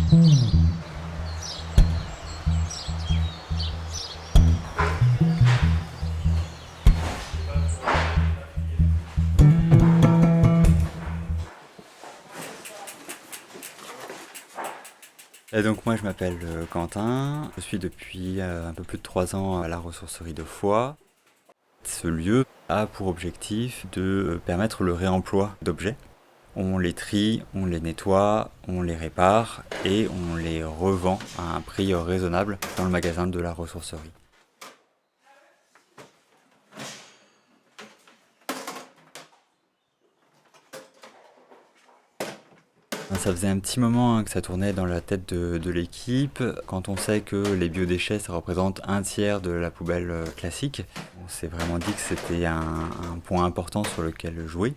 Et donc moi je m'appelle Quentin, je suis depuis un peu plus de 3 ans à la ressourcerie de Foix. Ce lieu a pour objectif de permettre le réemploi d'objets. On les trie, on les nettoie, on les répare et on les revend à un prix raisonnable dans le magasin de la ressourcerie. Ça faisait un petit moment que ça tournait dans la tête de l'équipe. Quand on sait que les biodéchets, ça représente un tiers de la poubelle classique, on s'est vraiment dit que c'était un point important sur lequel jouer.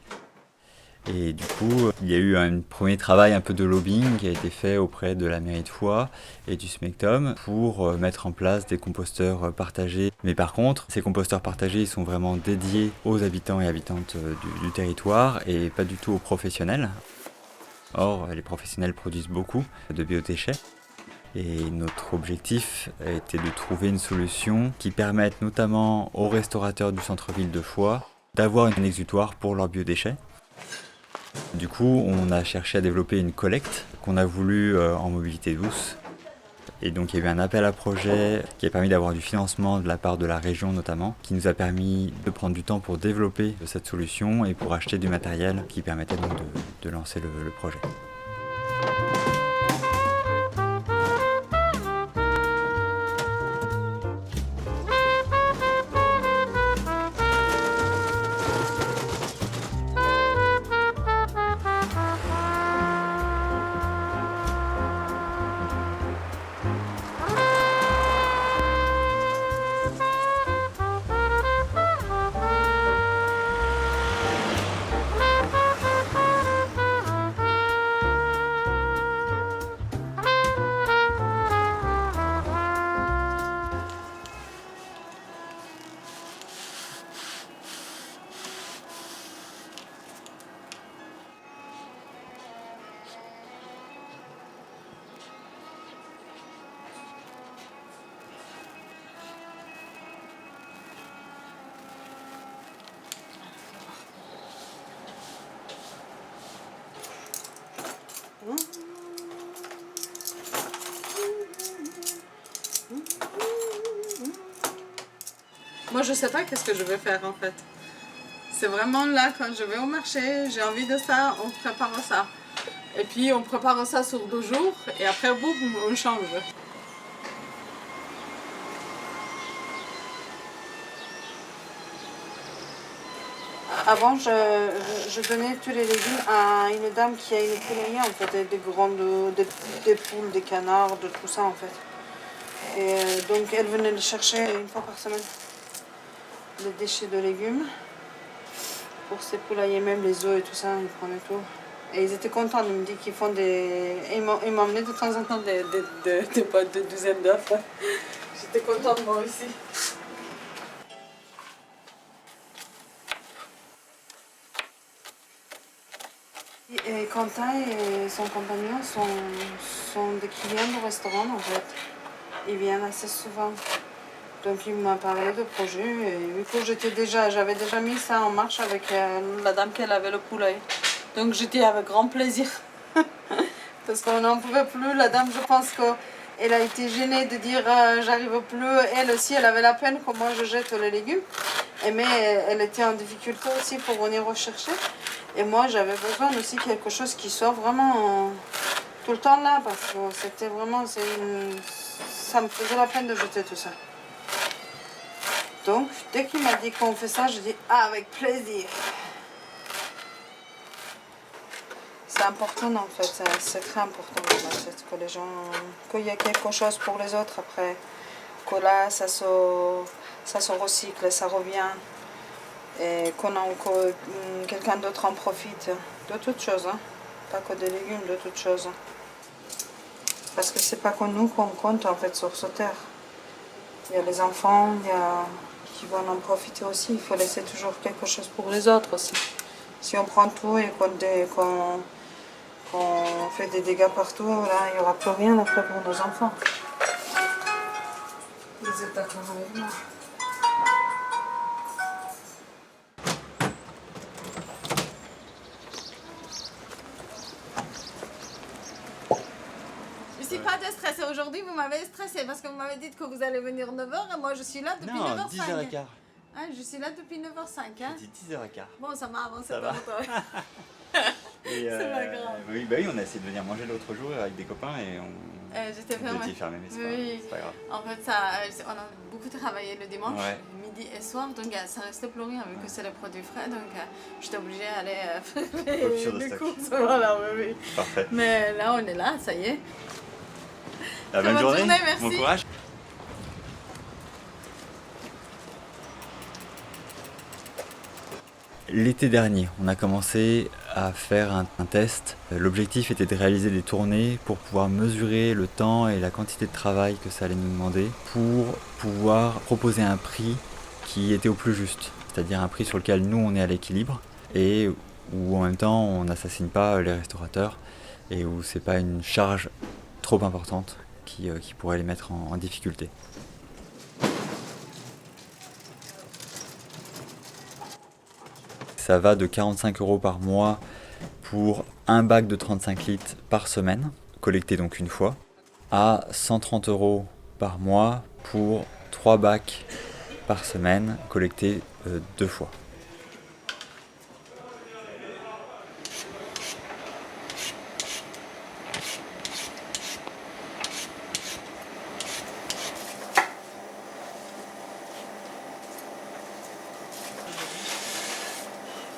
Et du coup, il y a eu un premier travail un peu de lobbying qui a été fait auprès de la mairie de Foix et du SMECTOM pour mettre en place des composteurs partagés. Mais par contre, ces composteurs partagés, ils sont vraiment dédiés aux habitants et habitantes du territoire et pas du tout aux professionnels. Or, les professionnels produisent beaucoup de biodéchets. Et notre objectif était de trouver une solution qui permette notamment aux restaurateurs du centre-ville de Foix d'avoir un exutoire pour leurs biodéchets. Du coup, on a cherché à développer une collecte qu'on a voulu en mobilité douce. Et donc il y a eu un appel à projet qui a permis d'avoir du financement de la part de la région notamment, qui nous a permis de prendre du temps pour développer cette solution et pour acheter du matériel qui permettait donc de lancer le projet. Moi, je sais pas qu'est-ce que je vais faire en fait. C'est vraiment là, quand je vais au marché, j'ai envie de ça, on prépare ça. Et puis on prépare ça sur 2 jours et après, boum, on change. Avant, je donnais tous les légumes à une dame qui a une poulailler, en fait, des poules, des canards, de tout ça, en fait. Et donc, elle venait les chercher une fois par semaine, les déchets de légumes, pour ses poulaillers, même les œufs et tout ça, ils prenaient tout. Et ils étaient contents, ils me disent qu'ils font des... Ils m'emmenaient de temps en temps des boîtes de douzaines d'œufs. J'étais contente, moi aussi. Et Quentin et son compagnon sont des clients du restaurant en fait. Ils viennent assez souvent. Donc il m'a parlé de projet et vu que j'avais déjà mis ça en marche avec la dame qui avait le poulet. Donc j'étais avec grand plaisir. Parce qu'on n'en pouvait plus. La dame, je pense qu'elle a été gênée de dire j'arrive plus. Elle aussi, elle avait la peine que moi je jette les légumes. Mais elle était en difficulté aussi pour venir rechercher. Et moi, j'avais besoin aussi de quelque chose qui soit vraiment tout le temps là, parce que c'était vraiment, ça me faisait la peine de jeter tout ça. Donc, dès qu'il m'a dit qu'on fait ça, je dis ah, avec plaisir. C'est important en fait, c'est très important en fait, que les gens, qu'il y ait quelque chose pour les autres après, que là, ça se recycle, ça revient. Et que quelqu'un d'autre en profite de toutes choses, hein. Pas que des légumes, de toutes choses. Parce que c'est pas que nous qu'on compte en fait sur cette terre. Il y a les enfants, qui vont en profiter aussi. Il faut laisser toujours quelque chose pour les autres aussi. Si on prend tout et qu'on qu'on fait des dégâts partout, là, il n'y aura plus rien après pour nos enfants. Ils étaient d'accord avec moi. Je suis pas de stress. Aujourd'hui, vous m'avez stressé parce que vous m'avez dit que vous allez venir 9h et moi je suis là depuis 9h05. 10h15. Ah, je suis là depuis 9h05. Hein. J'ai dit 10h15. Bon, ça m'a avancé Ça va. longtemps. Et, C'est pas grave. Oui, bah oui, on a essayé de venir manger l'autre jour avec des copains et J'étais on fermée. était fermé, mais Oui. c'est pas grave. En fait, on a beaucoup travaillé le dimanche, Ouais. midi et soir, donc ça restait plus rien vu que c'est les produits frais, donc j'étais obligée d'aller Rupture faire de les stock. courses. Voilà, oui. Parfait. Mais là, on est là, ça y est. La Très bonne bonne journée, journée, merci. bon courage. L'été dernier, on a commencé à faire un test. L'objectif était de réaliser des tournées pour pouvoir mesurer le temps et la quantité de travail que ça allait nous demander pour pouvoir proposer un prix qui était au plus juste, c'est-à-dire un prix sur lequel nous on est à l'équilibre et où en même temps on n'assassine pas les restaurateurs et où c'est pas une charge trop importante qui pourrait les mettre en difficulté. Ça va de 45 € par mois pour un bac de 35 litres par semaine, collecté donc une fois, à 130 € par mois pour 3 bacs par semaine, collectés 2 fois.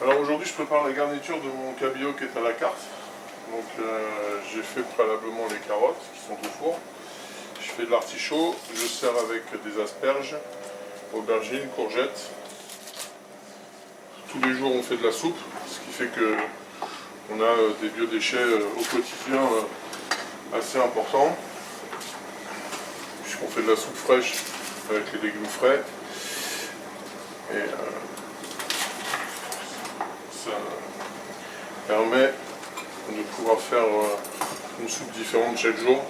Alors aujourd'hui je prépare la garniture de mon cabillaud qui est à la carte. Donc j'ai fait préalablement les carottes qui sont au four. Je fais de l'artichaut, je sers avec des asperges, aubergines, courgettes. Tous les jours on fait de la soupe, ce qui fait que on a des biodéchets au quotidien assez importants. Puisqu'on fait de la soupe fraîche avec les légumes frais. Et ça permet de pouvoir faire une soupe différente chaque jour.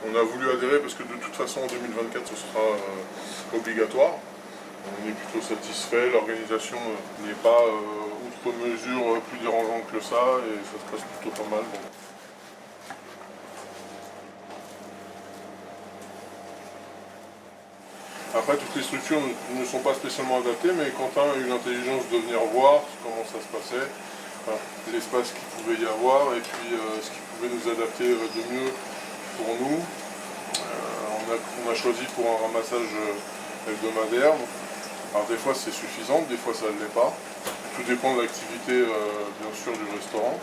On a voulu adhérer parce que de toute façon en 2024 ce sera obligatoire. On est plutôt satisfait, l'organisation n'est pas outre mesure plus dérangeante que ça et ça se passe plutôt pas mal. Bon. Après, toutes les structures ne sont pas spécialement adaptées, mais Quentin a eu l'intelligence de venir voir comment ça se passait, enfin, l'espace qu'il pouvait y avoir, et puis ce qui pouvait nous adapter de mieux pour nous. On a choisi pour un ramassage hebdomadaire. Alors des fois c'est suffisant, des fois ça ne l'est pas. Tout dépend de l'activité bien sûr du restaurant.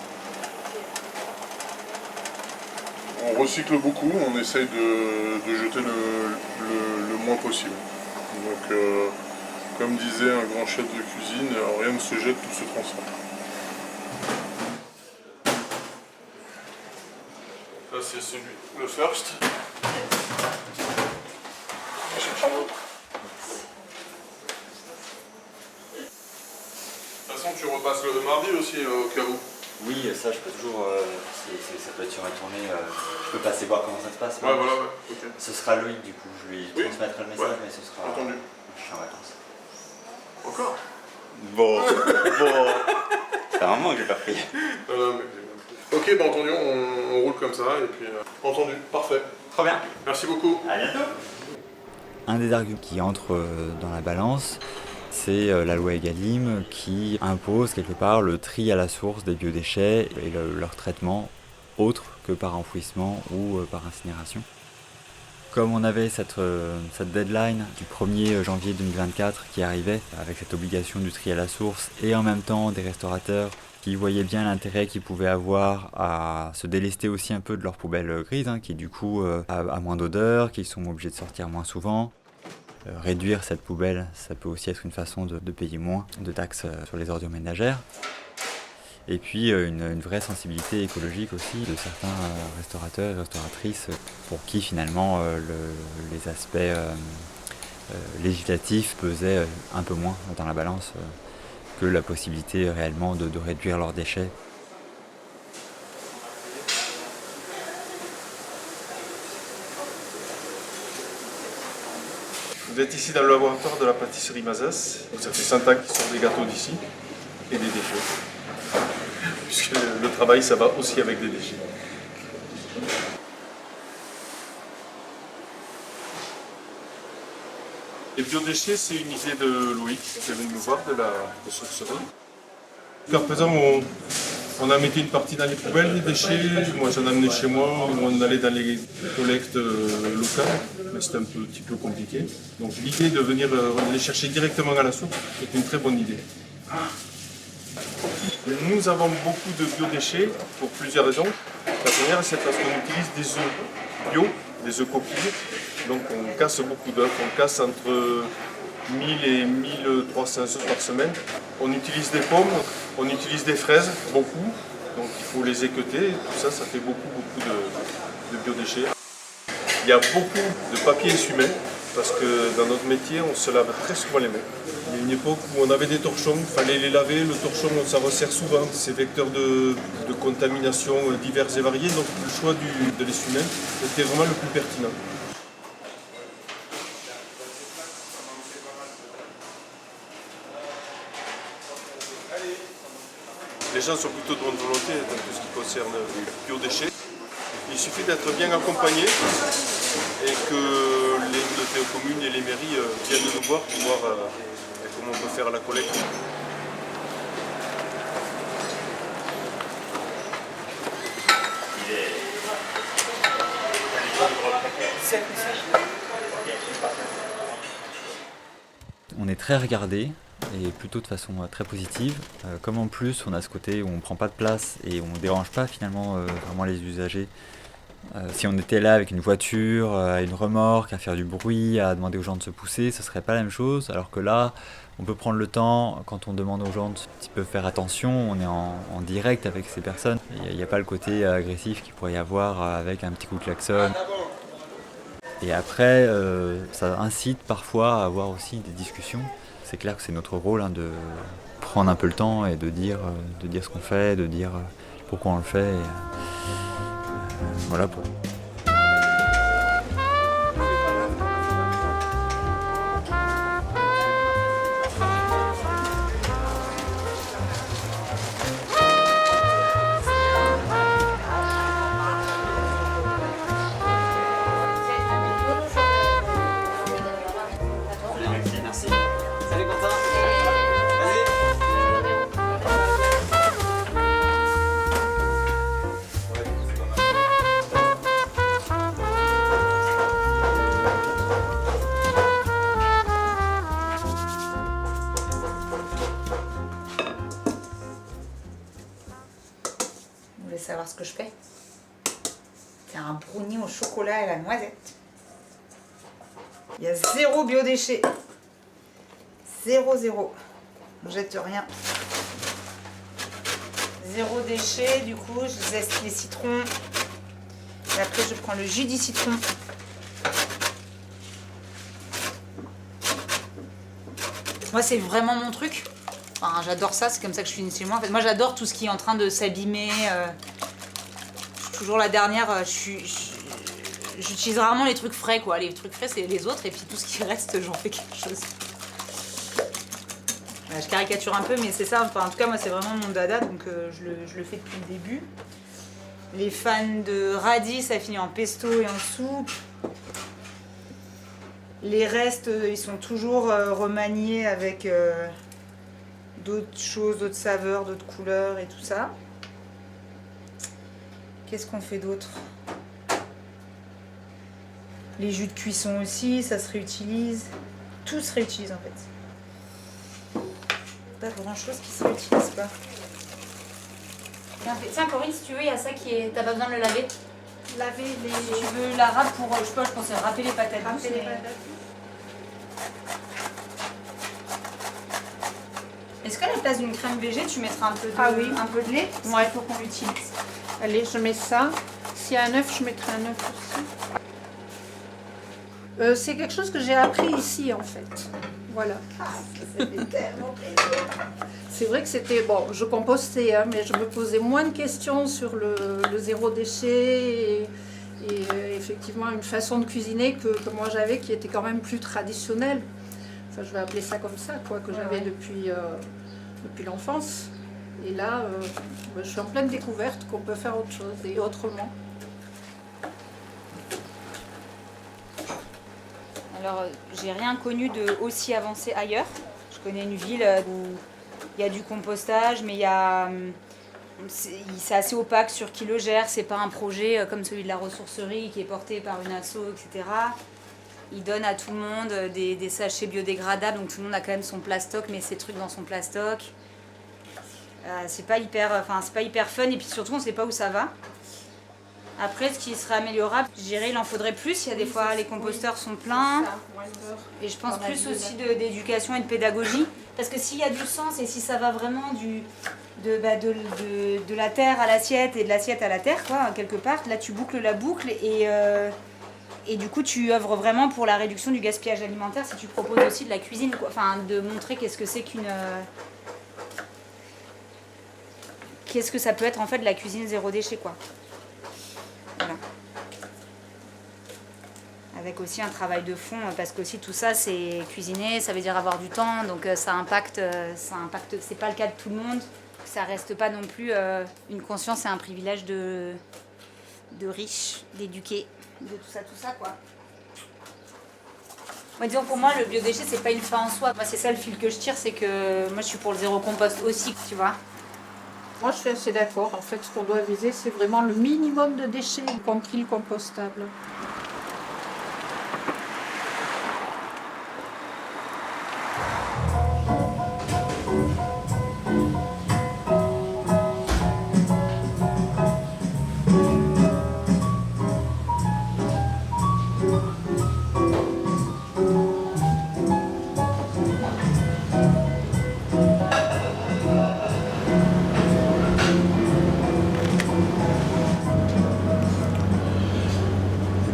On recycle beaucoup, on essaye de jeter le moins possible. Donc, comme disait un grand chef de cuisine, rien ne se jette, tout se transforme. Ça c'est celui, le first. Je cherche un autre. De toute façon, tu repasses le mardi aussi au cas où. Oui, ça je peux toujours, ça peut être sur une tournée, je peux passer voir comment ça se passe. Ouais, voilà, ouais, ok. Ce sera Loïc du coup, je lui Oui. transmettrai le message, Ouais. mais ce sera... Entendu. Je suis en vacances. Encore. Bon. C'est un moment que j'ai pas pris. Non, mais j'ai bien pris. Ok, bah entendu, on roule comme ça, et puis... entendu, parfait. Trop bien. Merci beaucoup. À bientôt. Un des arguments qui entre dans la balance, c'est la loi Egalim qui impose quelque part le tri à la source des biodéchets et leur traitement autre que par enfouissement ou par incinération. Comme on avait cette deadline du 1er janvier 2024 qui arrivait avec cette obligation du tri à la source et en même temps des restaurateurs qui voyaient bien l'intérêt qu'ils pouvaient avoir à se délester aussi un peu de leur poubelle grise, qui du coup a moins d'odeur, qu'ils sont obligés de sortir moins souvent. Réduire cette poubelle, ça peut aussi être une façon de payer moins de taxes sur les ordures ménagères. Et puis une vraie sensibilité écologique aussi de certains restaurateurs et restauratrices pour qui finalement les aspects législatifs pesaient un peu moins dans la balance que la possibilité réellement de réduire leurs déchets. Vous êtes ici dans le laboratoire de la pâtisserie Mazas. Ça fait 100 ans qu'ils sortent des gâteaux d'ici et des déchets. Puisque le travail, ça va aussi avec des déchets. Les biodéchets, c'est une idée de Loïc qui est venu nous voir de la ressourcerie. Jusqu'à présent, on a mis une partie dans les poubelles, les déchets. Moi, j'en amenais chez moi, ou on allait dans les collectes locales, mais c'était un petit peu compliqué. Donc l'idée de venir les chercher directement à la source est une très bonne idée. Nous avons beaucoup de biodéchets pour plusieurs raisons. La première, c'est parce qu'on utilise des œufs bio, des œufs coquilles. Donc on casse beaucoup d'œufs, on casse entre 1000 et 1300 œufs par semaine. On utilise des pommes, on utilise des fraises, beaucoup. Donc il faut les équeuter, tout ça, ça fait beaucoup de biodéchets. Il y a beaucoup de papier essuie-mains, parce que dans notre métier, on se lave très souvent les mains. Il y a une époque où on avait des torchons, il fallait les laver, le torchon on s'en resserre souvent, c'est vecteur de contamination divers et variés, donc le choix de l'essuie-main était vraiment le plus pertinent. Les gens sont plutôt de bonne volonté dans tout ce qui concerne les biodéchets. Il suffit d'être bien accompagné et que les communes et les mairies viennent nous voir pour voir comment on peut faire la collecte. On est très regardé et plutôt de façon très positive. Comme en plus on a ce côté où on prend pas de place et on dérange pas finalement vraiment les usagers. Si on était là avec une voiture, une remorque, à faire du bruit, à demander aux gens de se pousser, ce serait pas la même chose. Alors que là, on peut prendre le temps, quand on demande aux gens de un petit peu faire attention, on est en direct avec ces personnes. Il n'y a pas le côté agressif qu'il pourrait y avoir avec un petit coup de klaxon. Et après, ça incite parfois à avoir aussi des discussions. C'est clair que c'est notre rôle de prendre un peu le temps et de dire ce qu'on fait, de dire pourquoi on le fait. Voilà pour. Merci. Salut Quentin. Vous voulez savoir ce que je fais? C'est un brownie au chocolat et à la noisette. Il y a 0 biodéchets. 0. On jette rien. 0 déchet, du coup, je zeste les citrons. Et après, je prends le jus du citron. Moi, c'est vraiment mon truc. Enfin, j'adore ça, c'est comme ça que je finis chez moi. En fait, moi, j'adore tout ce qui est en train de s'abîmer. Je suis toujours la dernière. J'utilise rarement les trucs frais, quoi. Les trucs frais, c'est les autres. Et puis tout ce qui reste, j'en fais quelque chose. Voilà, je caricature un peu, mais c'est ça. Enfin, en tout cas, moi, c'est vraiment mon dada. Donc, je le fais depuis le début. Les fans de radis, ça finit en pesto et en soupe. Les restes, ils sont toujours remaniés avec d'autres choses, d'autres saveurs, d'autres couleurs et tout ça. Qu'est-ce qu'on fait d'autre? Les jus de cuisson aussi, ça se réutilise. Tout se réutilise en fait. Pas grand chose qui se réutilise pas. Tiens Corinne, si tu veux, il y a ça qui est. T'as pas besoin de le laver. Laver les... Si tu veux la râpe pour. Je pensais râper les patates. Râper les patates. Est-ce qu'à la place d'une crème végé, tu mettras un peu de, Ah oui. un peu de lait? Ouais. Il faut qu'on l'utilise. Allez, je mets ça. S'il y a un œuf, je mettrai un œuf aussi. C'est quelque chose que j'ai appris ici en fait. Voilà. Ah, ça fait tellement plaisir. C'est vrai que c'était, bon, je compostais, hein, mais je me posais moins de questions sur le zéro déchet et effectivement une façon de cuisiner que moi j'avais qui était quand même plus traditionnelle. Enfin, je vais appeler ça comme ça, quoi, que j'avais depuis l'enfance. Et là, je suis en pleine découverte qu'on peut faire autre chose et autrement. Alors, j'ai rien connu de aussi avancé ailleurs. Je connais une ville où il y a du compostage, mais c'est assez opaque sur qui le gère. C'est pas un projet comme celui de la ressourcerie qui est porté par une asso, etc. Ils donnent à tout le monde des sachets biodégradables, donc tout le monde a quand même son plastoc, mais ses trucs dans son plastoc. C'est pas hyper fun, et puis surtout on sait pas où ça va. Après, ce qui serait améliorable, je dirais il en faudrait plus. Il y a des fois les composteurs sont pleins. Et je pense plus aussi d'éducation et de pédagogie. Parce que s'il y a du sens et si ça va vraiment de la terre à l'assiette et de l'assiette à la terre, quoi, quelque part, là tu boucles la boucle et du coup tu œuvres vraiment pour la réduction du gaspillage alimentaire si tu proposes aussi de la cuisine, quoi. Enfin, de montrer qu'est-ce que c'est qu'est-ce que ça peut être en fait de la cuisine zéro déchet, quoi. Voilà. Avec aussi un travail de fond, parce que aussi tout ça c'est cuisiner, ça veut dire avoir du temps, donc ça impacte, c'est pas le cas de tout le monde, ça reste pas non plus une conscience et un privilège de riches, d'éduqués, de tout ça quoi. Moi, disons pour moi le biodéchet c'est pas une fin en soi, moi c'est ça le fil que je tire, c'est que moi je suis pour le zéro compost aussi, tu vois. Moi, je suis assez d'accord. En fait, ce qu'on doit viser, c'est vraiment le minimum de déchets, y compris le compostable.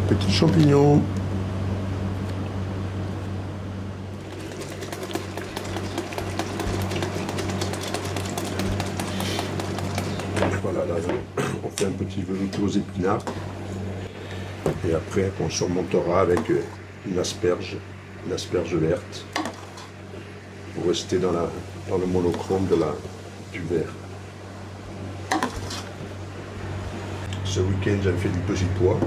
Petits champignons. Voilà, là, on fait un petit velouté aux épinards. Et après, on surmontera avec une asperge verte, pour rester dans le monochrome du vert. Ce week-end, j'avais fait du petit pois.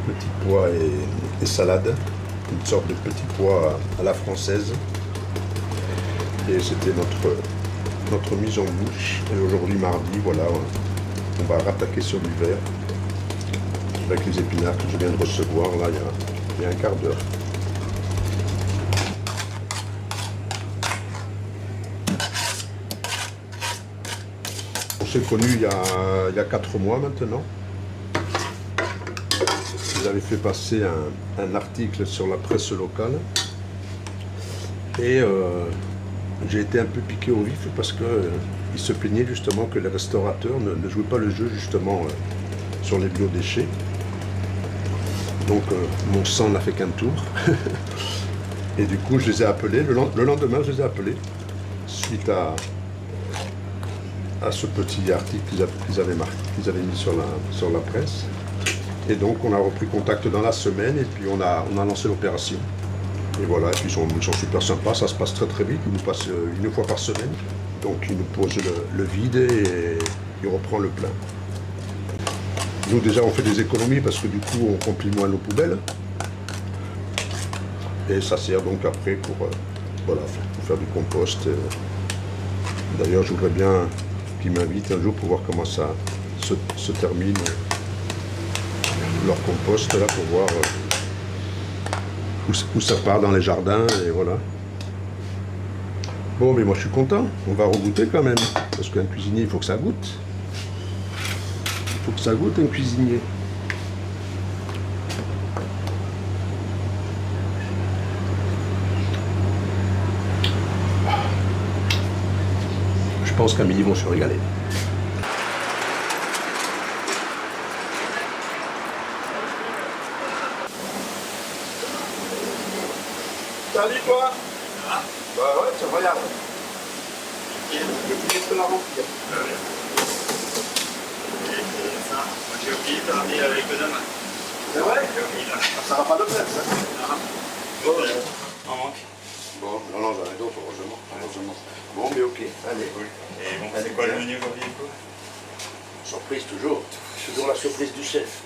Petit pois et salade, une sorte de petit pois à la française. Et c'était notre mise en bouche. Et aujourd'hui, mardi, voilà, on va rattaquer sur du vert avec les épinards que je viens de recevoir là il y a un quart d'heure. On s'est connus il y a 4 mois maintenant. J'avais fait passer un article sur la presse locale et j'ai été un peu piqué au vif parce qu'il se plaignait justement que les restaurateurs ne jouaient pas le jeu justement sur les biodéchets. Donc mon sang n'a fait qu'un tour et du coup je les ai appelés, le lendemain je les ai appelés suite à ce petit article qu'ils avaient mis sur la presse. Et donc on a repris contact dans la semaine et puis on a lancé l'opération. Et voilà, et puis ils sont super sympas, ça se passe très très vite, ils nous passent une fois par semaine. Donc ils nous posent le vide et ils reprennent le plein. Nous déjà on fait des économies parce que du coup on remplit moins nos poubelles. Et ça sert donc après pour faire du compost. D'ailleurs je voudrais bien qu'ils m'invitent un jour pour voir comment ça se termine. Leur compost là pour voir où ça part dans les jardins et voilà. Bon mais moi je suis content, on va regoûter quand même, parce qu'un cuisinier il faut que ça goûte. Il faut que ça goûte un cuisinier. Je pense qu'à midi ils vont se régaler. Salut toi. Bah ouais, ça regarde. je peux la remplir. J'ai oublié de ramener avec le dame. C'est vrai? Ça va pas de place, ça. En manque. Bon, non, j'en ai d'autres, heureusement. Bon, mais ok, allez. Et bon, c'est quoi le menu aujourd'hui du coup? Surprise, toujours. Toujours la surprise du chef.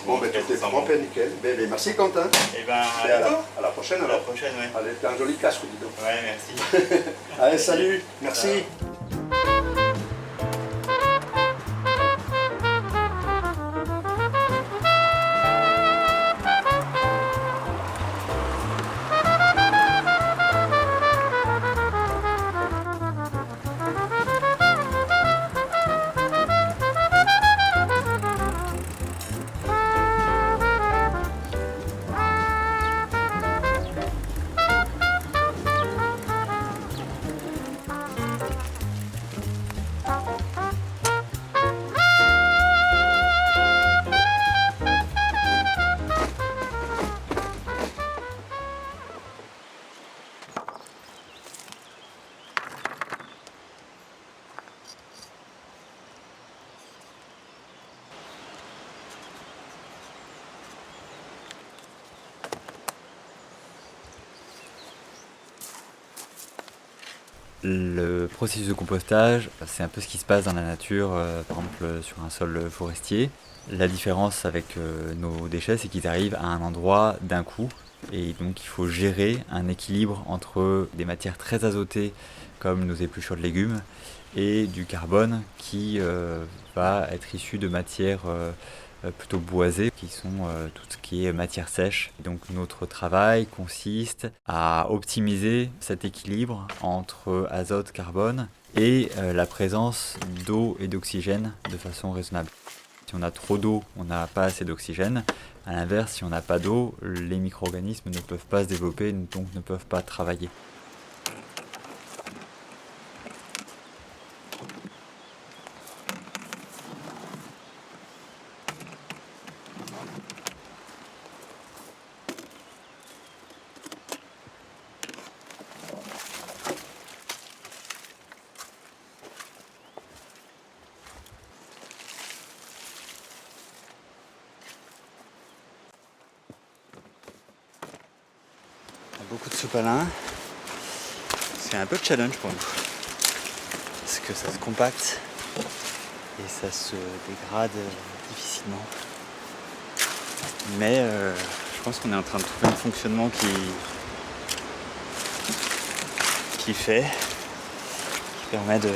Bon, ben tout est propre et nickel. Ben, merci, Quentin. Et ben, Et à la prochaine, à alors. la prochaine, ouais. Allez, t'as un joli casque, dis donc. Ouais, merci. Allez, salut. Merci. Le processus de compostage, c'est un peu ce qui se passe dans la nature, par exemple sur un sol forestier. La différence avec nos déchets, c'est qu'ils arrivent à un endroit d'un coup. Et donc il faut gérer un équilibre entre des matières très azotées, comme nos épluchures de légumes, et du carbone qui va être issu de matières plutôt boisées, qui sont tout ce qui est matière sèche. Donc notre travail consiste à optimiser cet équilibre entre azote, carbone et la présence d'eau et d'oxygène de façon raisonnable. Si on a trop d'eau, on n'a pas assez d'oxygène. A l'inverse, si on n'a pas d'eau, les micro-organismes ne peuvent pas se développer, donc ne peuvent pas travailler. Beaucoup de sopalin. C'est un peu de challenge pour nous. Parce que ça se compacte et ça se dégrade difficilement. Mais je pense qu'on est en train de trouver un fonctionnement qui permet de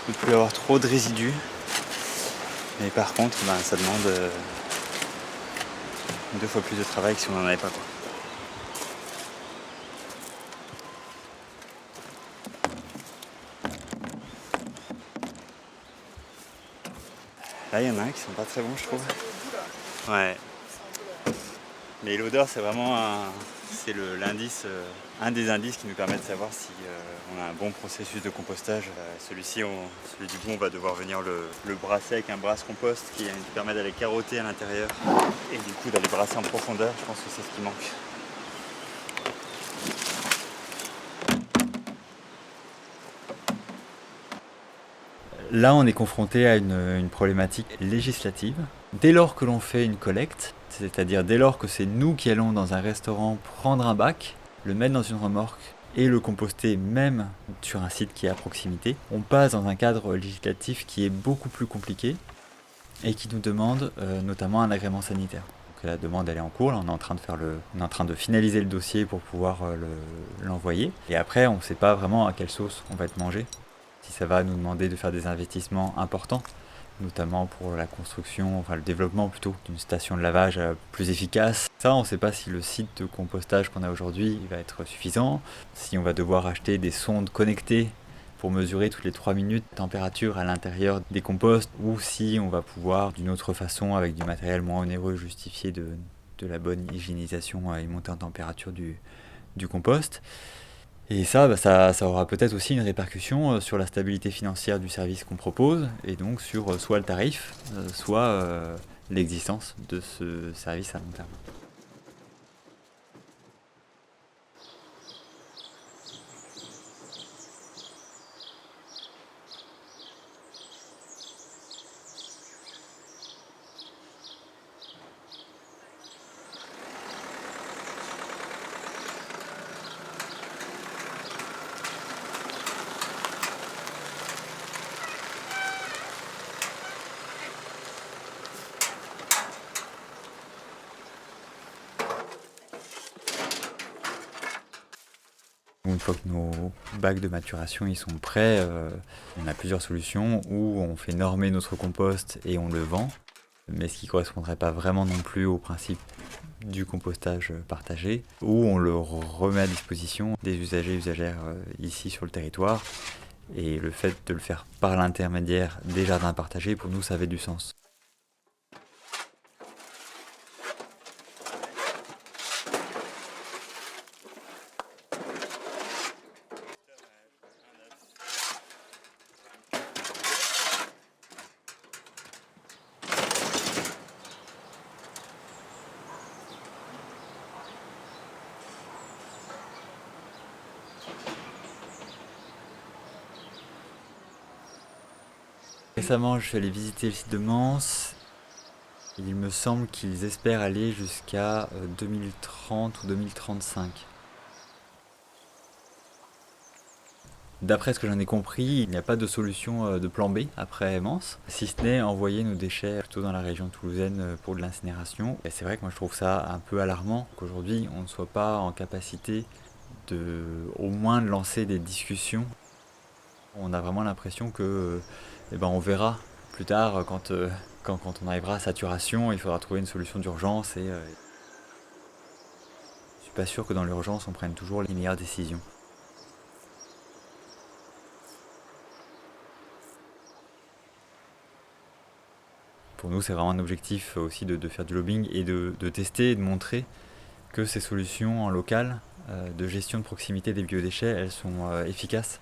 ne plus avoir trop de résidus. Mais par contre, ça demande 2 fois plus de travail que si on n'en avait pas, quoi. Là, il y en a un qui sont pas très bons, je trouve. Ouais. Mais l'odeur, c'est vraiment l'indice, un des indices qui nous permet de savoir si on a un bon processus de compostage. Celui du bout, on va devoir venir le brasser avec un brasse-compost qui permet d'aller carotter à l'intérieur et du coup d'aller brasser en profondeur. Je pense que c'est ce qui manque. Là, on est confronté à une problématique législative. Dès lors que l'on fait une collecte, c'est-à-dire dès lors que c'est nous qui allons dans un restaurant prendre un bac, le mettre dans une remorque et le composter même sur un site qui est à proximité, on passe dans un cadre législatif qui est beaucoup plus compliqué et qui nous demande notamment un agrément sanitaire. Donc la demande elle est en cours, là, on est en train de finaliser le dossier pour pouvoir l'envoyer. Et après, on ne sait pas vraiment à quelle sauce on va être mangé. Si ça va nous demander de faire des investissements importants, notamment pour la construction, le développement plutôt, d'une station de lavage plus efficace. Ça, on ne sait pas si le site de compostage qu'on a aujourd'hui va être suffisant, si on va devoir acheter des sondes connectées pour mesurer toutes les 3 minutes la température à l'intérieur des composts, ou si on va pouvoir, d'une autre façon, avec du matériel moins onéreux, justifier de la bonne hygiénisation et montée en température du compost. Et ça aura peut-être aussi une répercussion sur la stabilité financière du service qu'on propose, et donc sur soit le tarif, soit l'existence de ce service à long terme. une fois que nos bacs de maturation ils sont prêts, on a plusieurs solutions où on fait normer notre compost et on le vend, mais ce qui ne correspondrait pas vraiment non plus au principe du compostage partagé, où on le remet à disposition des usagers et usagères ici sur le territoire. Et le fait de le faire par l'intermédiaire des jardins partagés, pour nous, ça avait du sens. Récemment, je suis allé visiter le site de Mans. Il me semble qu'ils espèrent aller jusqu'à 2030 ou 2035. D'après ce que j'en ai compris, il n'y a pas de solution de plan B après Mans, si ce n'est envoyer nos déchets plutôt dans la région toulousaine pour de l'incinération. Et c'est vrai que moi je trouve ça un peu alarmant qu'aujourd'hui on ne soit pas en capacité au moins de lancer des discussions. On a vraiment l'impression que on verra plus tard quand on arrivera à saturation, il faudra trouver une solution d'urgence et je suis pas sûr que dans l'urgence on prenne toujours les meilleures décisions. Pour nous c'est vraiment un objectif aussi de faire du lobbying et de tester et de montrer que ces solutions en local de gestion de proximité des biodéchets, elles sont efficaces.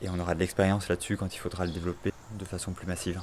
Et on aura de l'expérience là-dessus quand il faudra le développer de façon plus massive.